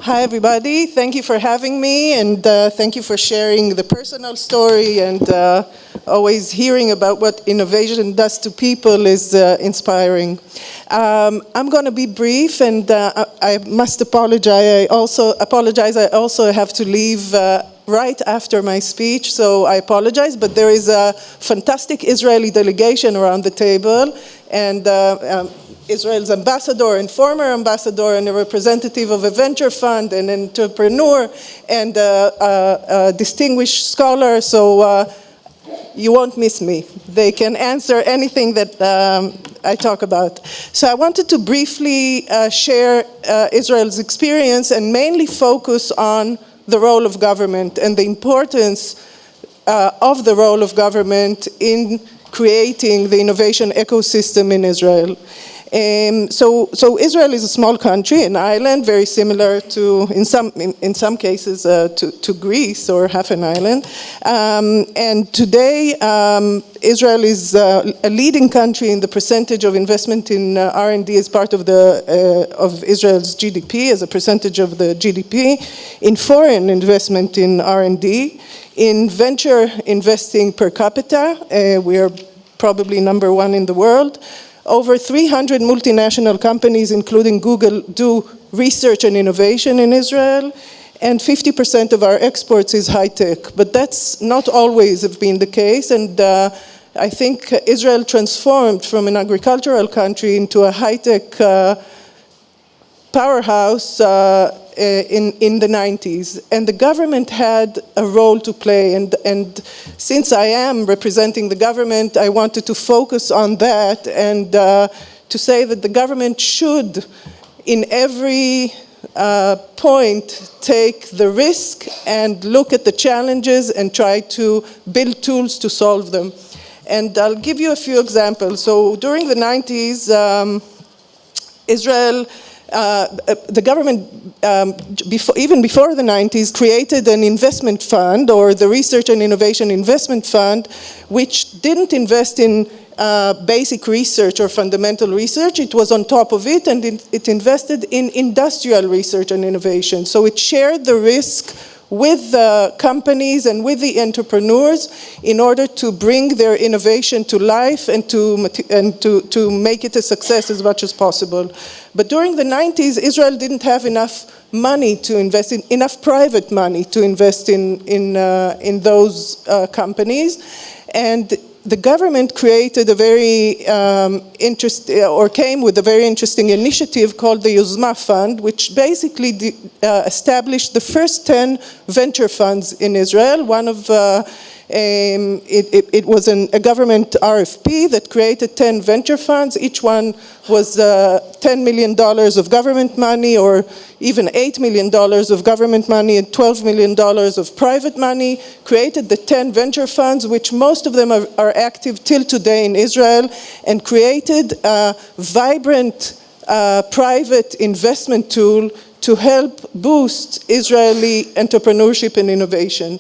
Hi, everybody. Thank you for having me, and thank you for sharing the personal story, and always hearing about what innovation does to people is inspiring. I'm going to be brief, and I must apologize. I also have to leave right after my speech, so I apologize, but there is a fantastic Israeli delegation around the table, and Israel's ambassador and former ambassador and a representative of a venture fund, an entrepreneur, and a distinguished scholar, so you won't miss me. They can answer anything that I talk about. So I wanted to briefly share Israel's experience and mainly focus on the role of government and the importance of the role of government in creating the innovation ecosystem in Israel. So Israel is a small country, an island, very similar to, in some cases, to Greece or half an island. And today, Israel is a leading country in the percentage of investment in R&D as part of of Israel's GDP, as a percentage of the GDP, in foreign investment in R&D, in venture investing per capita. We are probably #1 in the world. Over 300 multinational companies, including Google, do research and innovation in Israel, and 50% of our exports is high-tech. But that's not always been the case, and I think Israel transformed from an agricultural country into a high-tech powerhouse in the 90s, and the government had a role to play, and since I am representing the government, I wanted to focus on that and to say that the government should, in every point, take the risk and look at the challenges and try to build tools to solve them. And I'll give you a few examples. So during the 90s, Israel, the government, even before the 90s, created an investment fund, or the Research and Innovation Investment Fund, which didn't invest in basic research or fundamental research. It was on top of it, and it invested in industrial research and innovation. So it shared the risk with the companies and with the entrepreneurs in order to bring their innovation to life and to make it a success as much as possible. But during the 90s, Israel didn't have enough money to invest in, enough private money to invest in those companies. And the government created a very came with a very interesting initiative called the Yuzma Fund, which basically established the first 10 venture funds in Israel. One of it was a government RFP that created 10 venture funds. Each one was $10 million of government money, or even $8 million of government money and $12 million of private money, created the 10 venture funds, which most of them are active till today in Israel, and created a vibrant private investment tool to help boost Israeli entrepreneurship and innovation.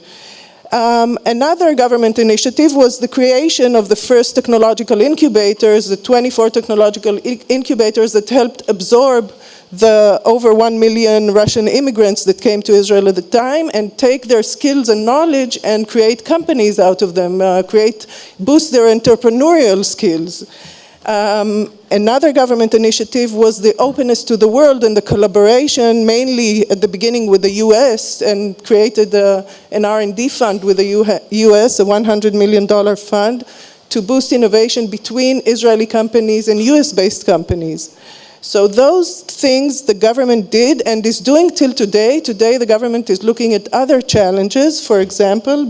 Another government initiative was the creation of the first technological incubators, the 24 technological incubators that helped absorb the over 1 million Russian immigrants that came to Israel at the time, and take their skills and knowledge and create companies out of them, boost their entrepreneurial skills. Another government initiative was the openness to the world and the collaboration, mainly at the beginning with the US, and created an R&D fund with the US, a $100 million fund, to boost innovation between Israeli companies and US-based companies. So those things the government did and is doing till today. Today the government is looking at other challenges, for example,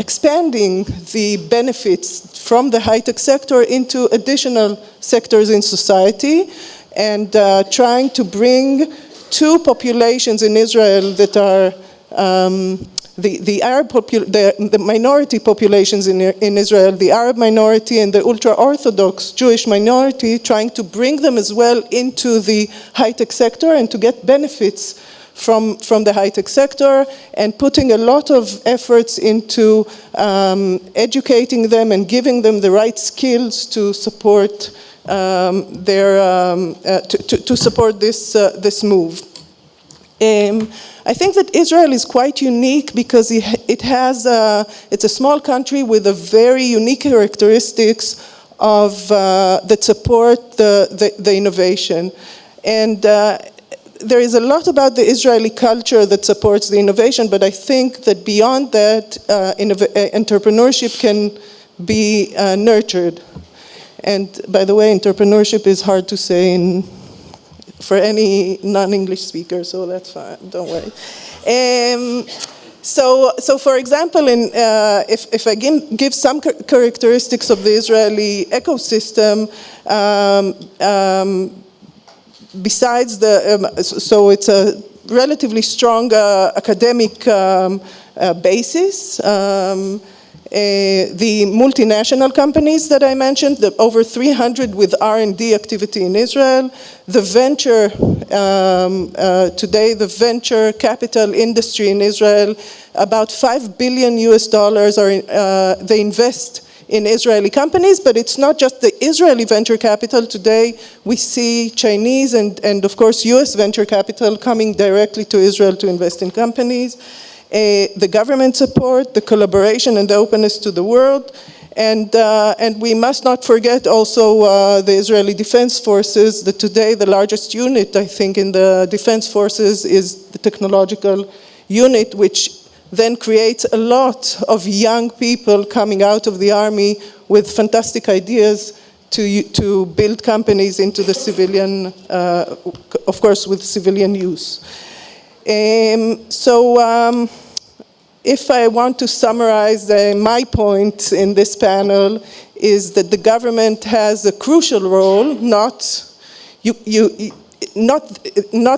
expanding the benefits from the high-tech sector into additional sectors in society, and trying to bring two populations in Israel that are the minority populations in Israel, the Arab minority and the ultra-Orthodox Jewish minority, trying to bring them as well into the high-tech sector and to get benefits from the high-tech sector, and putting a lot of efforts into educating them and giving them the right skills to support to support this move. I think that Israel is quite unique because it's a small country with a very unique characteristics that support the innovation. And there is a lot about the Israeli culture that supports the innovation, but I think that beyond that, entrepreneurship can be nurtured. And by the way, entrepreneurship is hard to say for any non-English speaker, so that's fine, don't worry. So for example, if I give some characteristics of the Israeli ecosystem, besides so it's a relatively strong academic basis. The multinational companies that I mentioned, the over 300 with R&D activity in Israel, the venture, today the venture capital industry in Israel, about $5 billion they invest in Israeli companies, but it's not just the Israeli venture capital. Today we see Chinese and of course US venture capital coming directly to Israel to invest in companies. The government support, the collaboration and the openness to the world, and we must not forget also the Israeli Defense Forces, that today the largest unit, I think, in the Defense Forces is the technological unit, which then creates a lot of young people coming out of the army with fantastic ideas to build companies into the civilian, of course with civilian use. If I want to summarize my point in this panel is that the government has a crucial role, not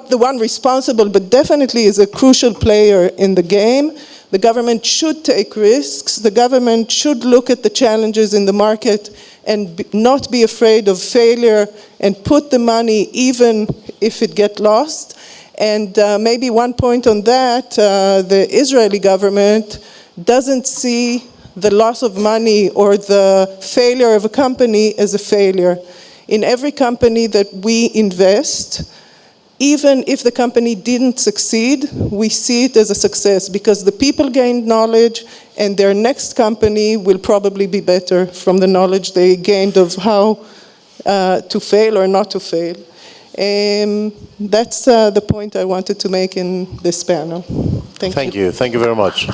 the one responsible, but definitely is a crucial player in the game. The government should take risks. The government should look at the challenges in the market and not be afraid of failure and put the money even if it gets lost. And maybe one point on that, the Israeli government doesn't see the loss of money or the failure of a company as a failure. In every company that we invest, even if the company didn't succeed, we see it as a success because the people gained knowledge and their next company will probably be better from the knowledge they gained of how to fail or not to fail. That's the point I wanted to make in this panel. Thank you. Thank you very much.